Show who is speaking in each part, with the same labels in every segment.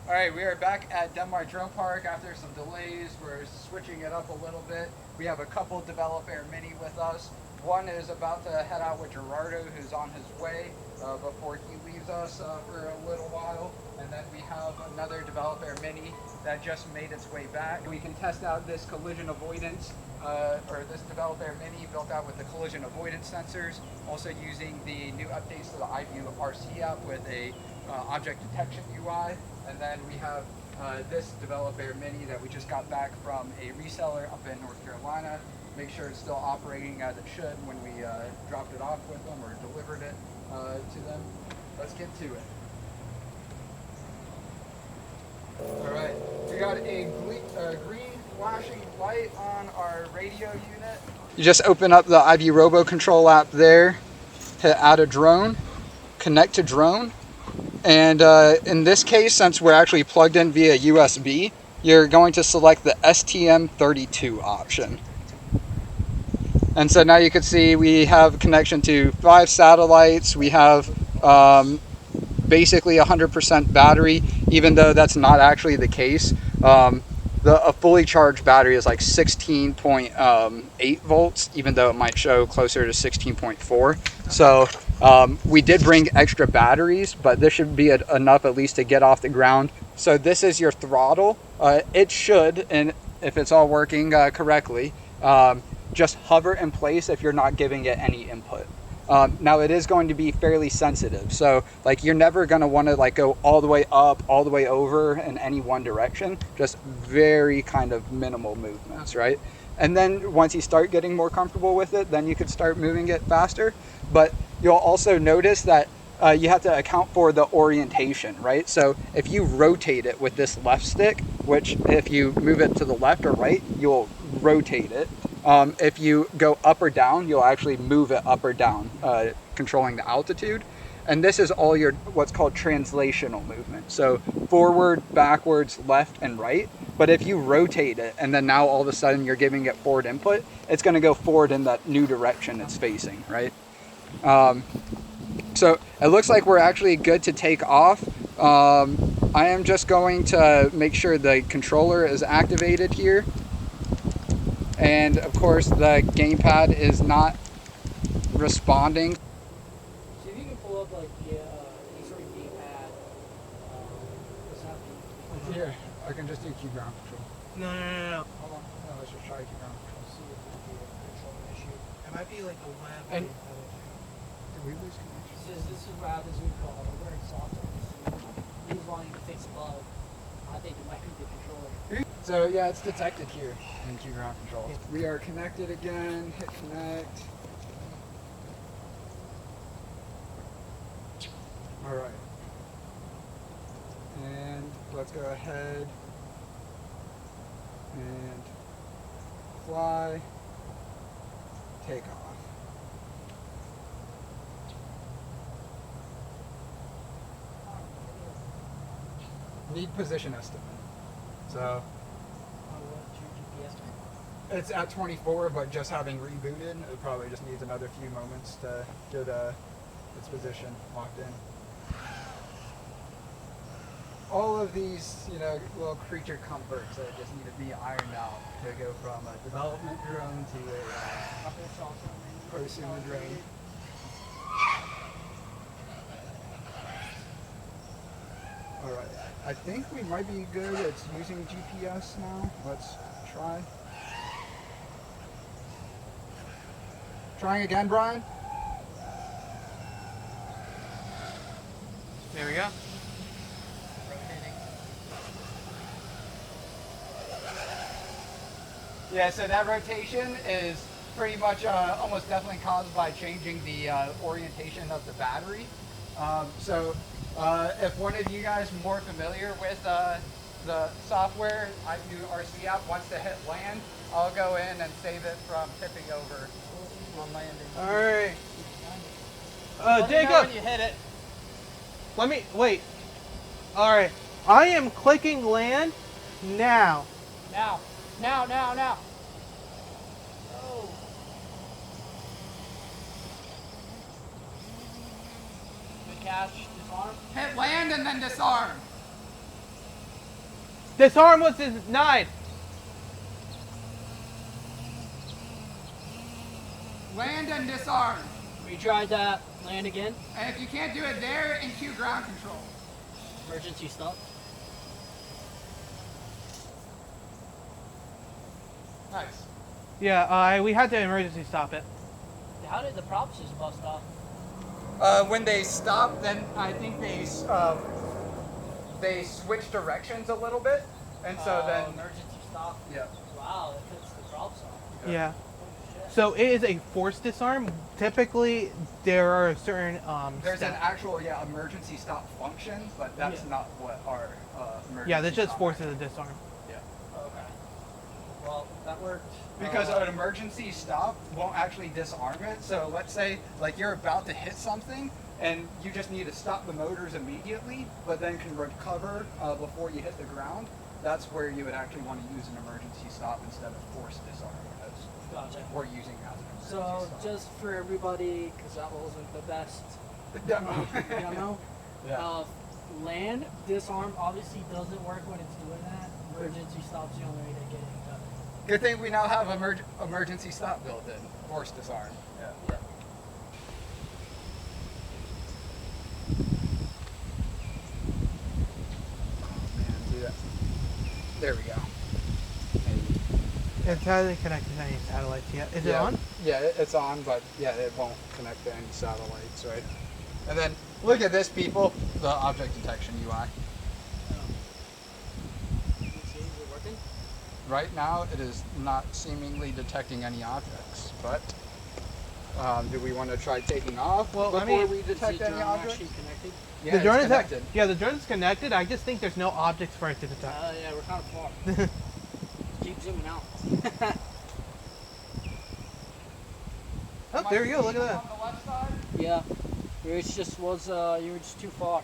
Speaker 1: All right, we are back at Denmark Drone Park after some delays. We're switching it up a little bit. We have a couple Developer Mini with us. One is about to head out with Gerardo, who's on his way before he leaves us for a little while. And then we have another Developer Mini that just made its way back. We can test out this collision avoidance, or this Developer Mini built out with the collision avoidance sensors, also using the new updates to the iVue RC app with a object detection UI. And then we have this Developer Mini that we just got back from a reseller up in North Carolina. Make sure it's still operating as it should when we dropped it off with them or delivered it to them. Let's get to it. All right, we got a green flashing light on our radio unit. You just open up the iVue RoboControl app there, hit add a drone, connect to drone. And in this case, since we're actually plugged in via USB, you're going to select the STM32 option. And so now you can see we have connection to 5 satellites. We have basically 100% battery, even though that's not actually the case. A fully charged battery is like 16.8 volts, even though it might show closer to 16.4. So we did bring extra batteries, but this should be enough at least to get off the ground. So this is your throttle. It should, and if it's all working correctly, just hover in place if you're not giving it any input. Now it is going to be fairly sensitive, so like you're never going to want to like go all the way up, all the way over in any one direction, just very kind of minimal movements, right? And then once you start getting more comfortable with it, then you could start moving it faster. But you'll also notice that you have to account for the orientation, right? So if you rotate it with this left stick, which if you move it to the left or right, you'll rotate it. If you go up or down, you'll actually move it up or down, controlling the altitude. And this is all your what's called translational movement. So forward, backwards, left, and right. But if you rotate it and then now all of a sudden you're giving it forward input, it's going to go forward in that new direction it's facing, right? So it looks like we're actually good to take off. I am just going to make sure the controller is activated here. And of course the gamepad is not responding.
Speaker 2: See if you can pull up like the sort of gamepad. What's happening?
Speaker 1: Here, I can just do QGroundControl.
Speaker 2: No.
Speaker 1: Hold on, no, let's just try QGroundControl.
Speaker 2: See if there's a control issue. It might be like the web.
Speaker 1: And did we lose connection?
Speaker 2: This is what happens when we call it very soft. He's wanting to fix a bug. I think it might be the controller.
Speaker 1: So yeah, it's detected here in QGroundControl. We are connected again, hit connect. All right. And let's go ahead and fly, take off. Need position estimate. So it's at 24, but just having rebooted, it probably just needs another few moments to get its position locked in. All of these, little creature comforts that just need to be ironed out to go from a development drone to a prosumer drone. All right, I think we might be good at using GPS now. Let's try. Trying again, Brian?
Speaker 2: There we go.
Speaker 1: Yeah, so that rotation is pretty much almost definitely caused by changing the orientation of the battery. If one of you guys are more familiar with the software, iVue RC app, wants to hit land, I'll go in and save it from tipping over on landing.
Speaker 3: All right. Jacob,
Speaker 2: when you hit it.
Speaker 3: let me wait. All right, I am clicking land now.
Speaker 2: Now. Oh. Good catch. Disarm.
Speaker 1: Hit land and then disarm.
Speaker 3: Disarm was denied.
Speaker 1: Land and disarm.
Speaker 2: Retry that. Land again.
Speaker 1: And if you can't do it there, in Q ground control.
Speaker 2: Emergency stop.
Speaker 1: Nice.
Speaker 3: Yeah, we had to emergency stop it.
Speaker 2: How did the prop system bust off?
Speaker 1: When they stop, then I think they switch directions a little bit, and so then
Speaker 2: emergency stop.
Speaker 1: yeah.
Speaker 2: Wow, that puts the props off.
Speaker 3: Yeah.
Speaker 2: Holy shit.
Speaker 3: So it is a forced disarm. Typically, there are certain
Speaker 1: There's an
Speaker 3: steps.
Speaker 1: actual emergency stop function, but that's
Speaker 3: Yeah.
Speaker 1: not what our emergency.
Speaker 3: Yeah, that just
Speaker 1: stop
Speaker 3: forces
Speaker 1: actually
Speaker 3: a disarm.
Speaker 1: Yeah.
Speaker 2: Okay. Well, that worked.
Speaker 1: Because an emergency stop won't actually disarm it. So let's say like you're about to hit something and you just need to stop the motors immediately, but then can recover before you hit the ground. That's where you would actually want to use an emergency stop instead of forced disarm,
Speaker 2: Gotcha.
Speaker 1: or using it as an emergency
Speaker 2: So
Speaker 1: stop.
Speaker 2: just for everybody, because that wasn't the best
Speaker 1: demo.
Speaker 2: demo.
Speaker 1: Yeah.
Speaker 2: Land disarm obviously doesn't work when it's doing that. Emergency stop's the only way to get it done.
Speaker 1: Good thing we now have emergency stop built in. Forced disarm. Yeah.
Speaker 2: Yeah.
Speaker 1: Man, do that. There we go.
Speaker 3: It hasn't connected to any satellites yet. Is it on?
Speaker 1: Yeah, it's on, but yeah, it won't connect to any satellites, right? And then look at this, people. The object detection UI.
Speaker 2: You can see, is it working?
Speaker 1: Right now, it is not seemingly detecting any objects, but do we want to try taking off
Speaker 3: Well, I
Speaker 1: before
Speaker 3: mean,
Speaker 1: we detect
Speaker 2: Is the
Speaker 1: any
Speaker 2: drone
Speaker 1: objects?
Speaker 2: actually connected?
Speaker 1: Yeah,
Speaker 3: The drone
Speaker 1: it's
Speaker 3: is
Speaker 1: connected.
Speaker 3: Yeah, the drone is connected. I just think there's no objects for it to detect.
Speaker 2: Yeah, we're kind of far. Keep zooming out.
Speaker 3: Oh, there you go. Look at that.
Speaker 1: On the left side?
Speaker 2: Yeah. Yours just was, you were just too far.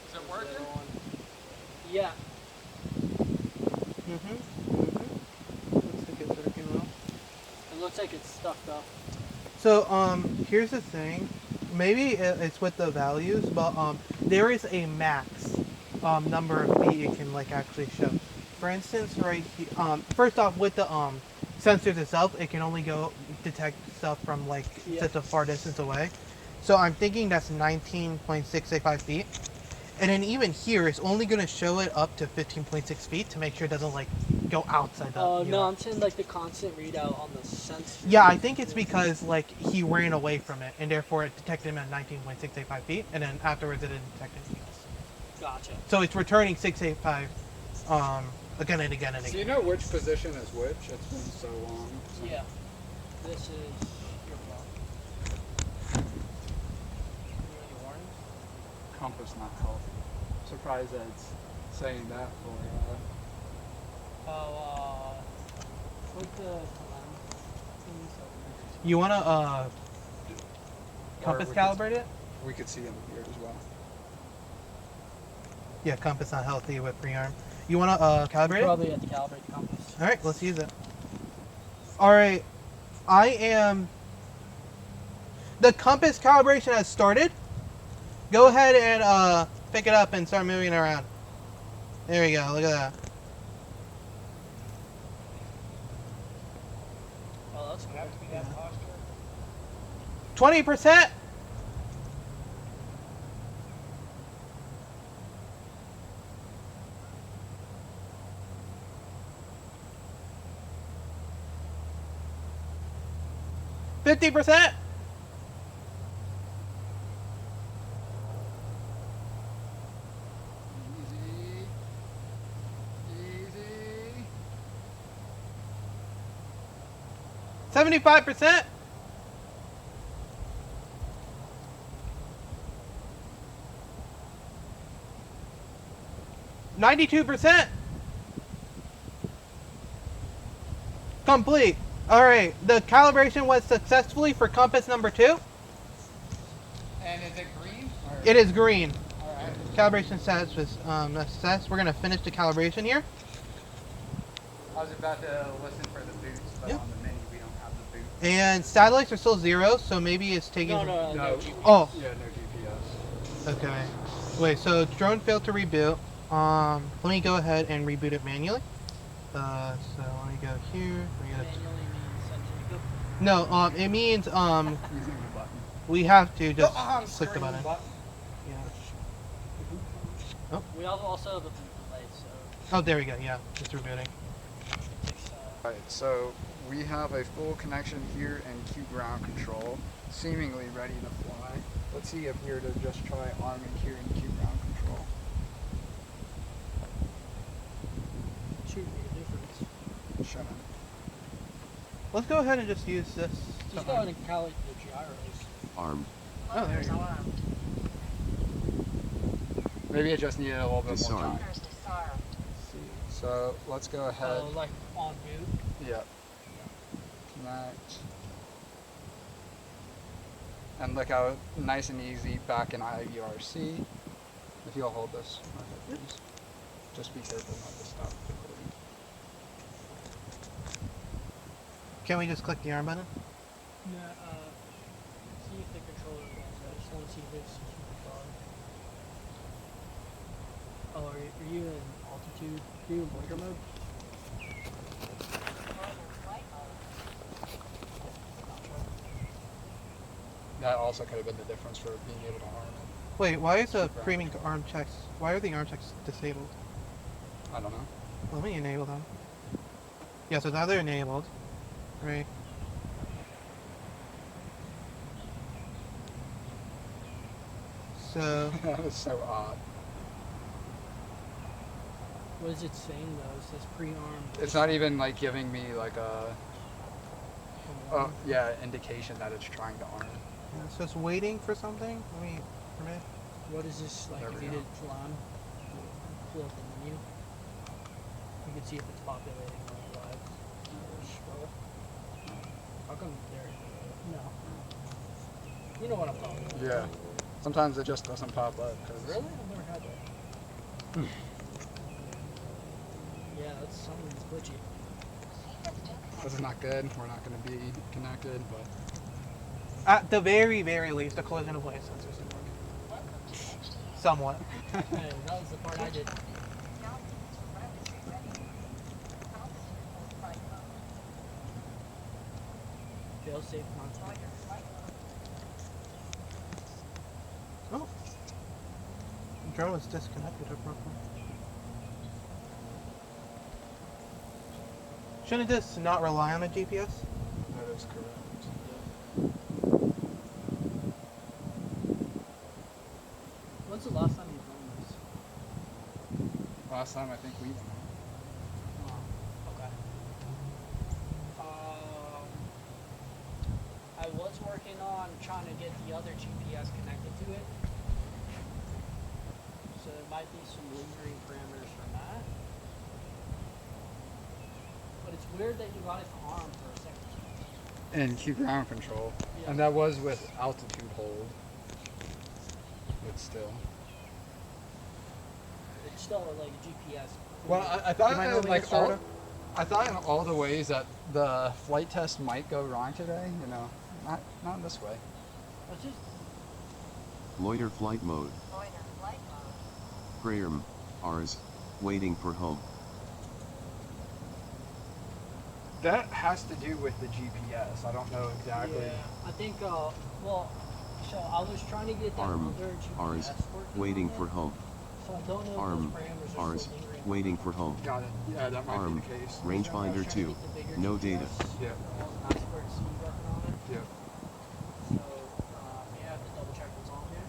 Speaker 1: Is it working?
Speaker 2: Yeah.
Speaker 3: Looks like it's working well.
Speaker 2: It looks like it's stuck though.
Speaker 3: So, here's the thing. Maybe it's with the values, but there is a max number of feet it can like actually show. For instance, right here, first off, with the sensors itself, it can only go detect stuff from like such a far distance away. So I'm thinking that's 19.665 feet. And then even here, it's only going to show it up to 15.6 feet to make sure it doesn't like go outside the
Speaker 2: Oh, no,
Speaker 3: UI.
Speaker 2: I'm saying like the constant readout on the sensor.
Speaker 3: Yeah, I think it's because like he ran away from it, and therefore it detected him at 19.685 feet, and then afterwards it didn't detect anything else.
Speaker 2: Gotcha.
Speaker 3: So it's returning 685 again and again and
Speaker 1: Do
Speaker 3: again.
Speaker 1: you know which position is which? It's been so long. So.
Speaker 2: Yeah. This is your block. Any warnings?
Speaker 1: Compass not healthy. Surprised that it's saying that for
Speaker 2: With the
Speaker 3: You want to compass
Speaker 1: we
Speaker 3: calibrate it?
Speaker 1: we could see him here as well.
Speaker 3: Yeah, compass not healthy with pre-arm. You want to calibrate it?
Speaker 2: probably have to calibrate the compass.
Speaker 3: All right, let's use it. All right, I am. The compass calibration has started. Go ahead and pick it up and start moving it around. There we go. Look at that.
Speaker 2: Oh, that's cool.
Speaker 3: 20%. %.
Speaker 1: Easy. Easy.
Speaker 3: 75%. 92%. Complete. All right, the calibration was successfully for compass number 2.
Speaker 1: And is it green? Or?
Speaker 3: It is green.
Speaker 1: All right.
Speaker 3: Calibration status was a success. We're gonna finish the calibration here.
Speaker 1: I was about to listen for the boots, but
Speaker 3: Yeah.
Speaker 1: on the menu we don't have the boots.
Speaker 3: And satellites are still 0, so maybe it's taking.
Speaker 2: No
Speaker 1: No.
Speaker 2: GPS.
Speaker 3: Oh,
Speaker 1: Yeah, no GPS.
Speaker 3: Okay. Wait, so drone failed to reboot. Let me go ahead and reboot it manually. So let me go here. Let me go
Speaker 2: Manually means send to Jacob.
Speaker 3: no, it means
Speaker 1: Using the button.
Speaker 3: we have to just
Speaker 1: on
Speaker 3: click the
Speaker 1: screen
Speaker 3: button. Yeah. Oh.
Speaker 2: We also have a boot delay, so
Speaker 3: Oh, there we go. Yeah, it's rebooting.
Speaker 2: it's,
Speaker 1: Right, so we have a full connection here in QGroundControl, seemingly ready to fly. Let's see if we were to just try arming here in QGroundControl.
Speaker 2: shouldn't be a difference.
Speaker 1: Shut up.
Speaker 3: Let's go ahead and just use this.
Speaker 2: Just go ahead and calculate the gyros.
Speaker 4: Armed.
Speaker 3: Oh, there you go.
Speaker 1: Maybe it just needed a little bit more
Speaker 4: Disarm.
Speaker 1: time. Let's see. So let's go ahead.
Speaker 2: Like on boot.
Speaker 1: Yep. Connect. And look how nice and easy back in iVue. If you'll hold this, okay, please. Just be careful not to stop recording.
Speaker 3: Can we just click the arm button?
Speaker 2: Yeah, see if the controller runs. I just want to see if it's Oh, are you in altitude? Are you in loiter mode?
Speaker 1: That also could have been the difference for being able to arm it.
Speaker 3: Wait, why is the premium arm checks? Why are the arm checks disabled?
Speaker 1: I don't know.
Speaker 3: Let me enable them. Yeah, so now they're enabled. Right. So
Speaker 1: That was so odd.
Speaker 2: What is it saying though? It says pre-armed.
Speaker 1: It's not even like giving me like a indication that it's trying to arm.
Speaker 3: yeah, so it's waiting for something. Let me permit.
Speaker 2: What is this like?
Speaker 1: There
Speaker 2: If
Speaker 1: we
Speaker 2: you
Speaker 1: go.
Speaker 2: did plan, pull up the menu. You can see if it's populating on the live. Scroll. How come there? No. You know what I'm talking about.
Speaker 1: Yeah. Sometimes it just doesn't pop up.
Speaker 2: Really? I've never had that. Yeah, that's something's glitchy.
Speaker 1: This is not good. We're not going to be connected, but
Speaker 3: At the very, very least, the collision avoidance sensors didn't work. Somewhat.
Speaker 2: Hey, that was the part I did. Fail safe non-stop.
Speaker 3: Oh. The drone was disconnected abruptly. Shouldn't this not rely on a GPS?
Speaker 1: that is correct.
Speaker 2: When's the last time you've done this?
Speaker 1: Last time I think we went.
Speaker 2: Oh, okay. I was working on trying to get the other GPS connected to it. So there might be some lingering parameters from that. But it's weird that you got it to arm for a second.
Speaker 1: And QGroundControl.
Speaker 2: Yeah.
Speaker 1: And that was with altitude hold. But still.
Speaker 2: It's still like a GPS.
Speaker 1: Well, I thought
Speaker 3: You mind
Speaker 1: in,
Speaker 3: moving
Speaker 1: like
Speaker 3: this,
Speaker 1: all,
Speaker 3: Gerardo?
Speaker 1: I thought in all the ways that the flight test might go wrong today, not this way.
Speaker 2: Let's just
Speaker 4: Loiter flight mode. Prayer Rs. Waiting for home.
Speaker 1: That has to do with the GPS. I don't know exactly.
Speaker 2: Yeah, I think, well, so I was trying to get that
Speaker 4: Arm
Speaker 2: other GPS
Speaker 4: Rs.
Speaker 2: working
Speaker 4: Waiting
Speaker 2: on
Speaker 4: for
Speaker 2: it,
Speaker 4: home.
Speaker 2: So I don't know
Speaker 4: Arm
Speaker 2: if those parameters are
Speaker 4: Rs.
Speaker 2: still lingering.
Speaker 4: Waiting for home.
Speaker 1: Got it. Yeah, that might
Speaker 4: Arm
Speaker 1: be the case.
Speaker 4: rangefinder 2. No data.
Speaker 1: Yeah.
Speaker 2: That's where it's working on it.
Speaker 1: Yeah.
Speaker 2: So, you have to double check what's on here.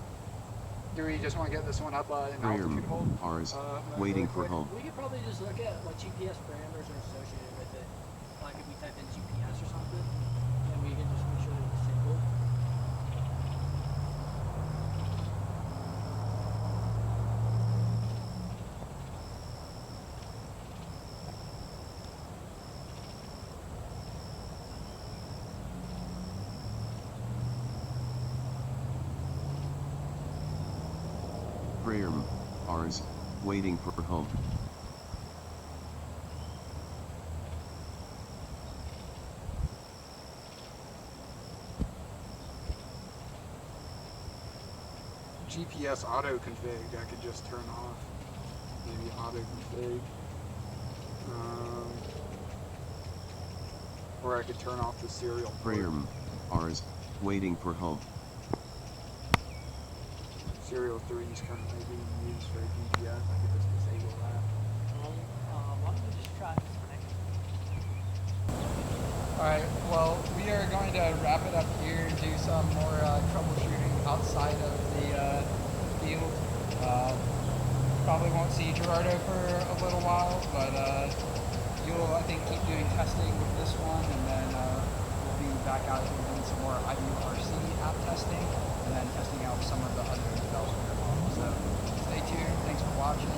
Speaker 1: Do we just want to get this one up in
Speaker 4: Prayer
Speaker 1: altitude hold?
Speaker 4: Rs.
Speaker 1: really
Speaker 4: Waiting for
Speaker 1: quick?
Speaker 4: home.
Speaker 2: We could probably just look at what GPS parameters are associated with it. Like if we type in GPS or something, and we can just make sure that it's disabled.
Speaker 4: Prayer Rs. Waiting for home.
Speaker 1: GPS auto config I could just turn off. Maybe auto config. Or I could turn off the serial port.
Speaker 4: Prayerm, Rs, waiting for home.
Speaker 1: Serial 3 is currently being used for GPS. I could just disable that.
Speaker 2: Why don't we just try this next?
Speaker 1: Alright, well, we are going to wrap it up here and do some more troubleshooting outside of the field. Probably won't see Gerardo for a little while, but you'll, I think, keep doing testing with this one, and then we'll be back out here doing some more iVue RC app testing, and then testing out some of the other development models. So stay tuned. Thanks for watching.